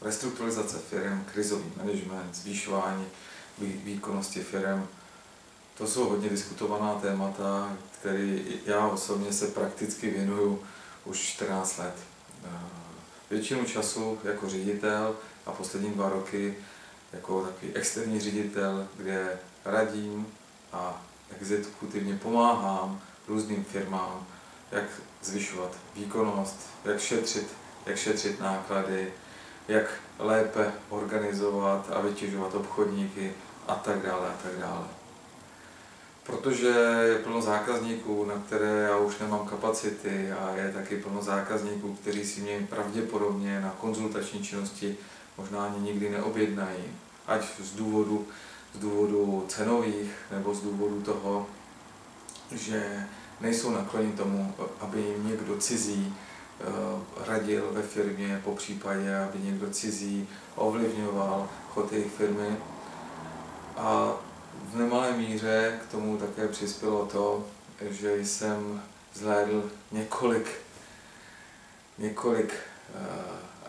restrukturalizace firem, krizový management, zvýšování výkonnosti firem. To jsou hodně diskutovaná témata, které já osobně se prakticky věnuju už 14 let. Většinu času jako ředitel a poslední 2 roky jako takový externí ředitel, kde radím a exekutivně pomáhám různým firmám, jak zvyšovat výkonnost, jak šetřit náklady, jak lépe organizovat a vytěžovat obchodníky a tak dále a tak dále. Protože je plno zákazníků, na které já už nemám kapacity, a je taky plno zákazníků, kteří si mě pravděpodobně na konzultační činnosti možná ani nikdy neobjednají, ať z důvodu cenových, nebo z důvodu toho, že nejsou nakloněni tomu, aby jim někdo cizí radil ve firmě, popřípadě aby někdo cizí ovlivňoval chod jejich firmy. A v nemalé míře k tomu také přispělo to, že jsem zhlédl několik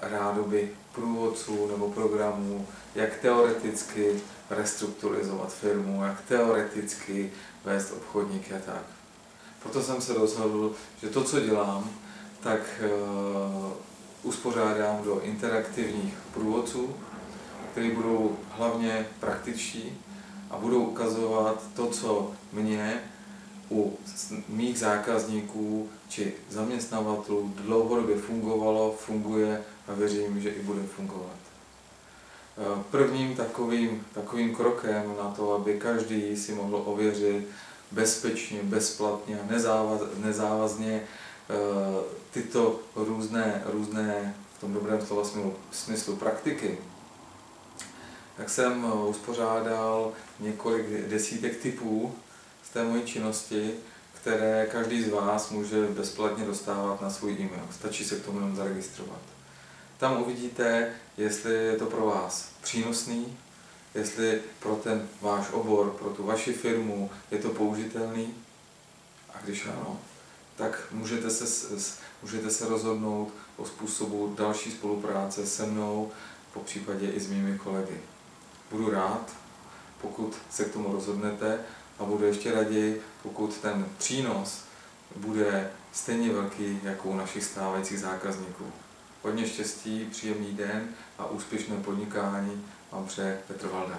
rádoby průvodců nebo programů, jak teoreticky restrukturalizovat firmu, jak teoreticky vést obchodníky a tak. Proto jsem se rozhodl, že to, co dělám, tak uspořádám do interaktivních průvodců, které budou hlavně praktičtí a budou ukazovat to, co mě u mých zákazníků či zaměstnavatelů dlouhodobě fungovalo, funguje a věřím, že i bude fungovat. Prvním takovým krokem na to, aby každý si mohl ověřit bezpečně, bezplatně a nezávazně tyto různé v tom dobrém slova smyslu praktiky, tak jsem uspořádal několik desítek typů z té mojí činnosti, které každý z vás může bezplatně dostávat na svůj e-mail. Stačí se k tomu jenom zaregistrovat. Tam uvidíte, jestli je to pro vás přínosný, jestli pro ten váš obor, pro tu vaši firmu je to použitelný. A když ano, tak můžete se rozhodnout o způsobu další spolupráce se mnou, popřípadě i s mými kolegy. Budu rád, pokud se k tomu rozhodnete, a budu ještě raději, pokud ten přínos bude stejně velký jako u našich stávajících zákazníků. Hodně štěstí, příjemný den a úspěšné podnikání vám přeje Petr Valda.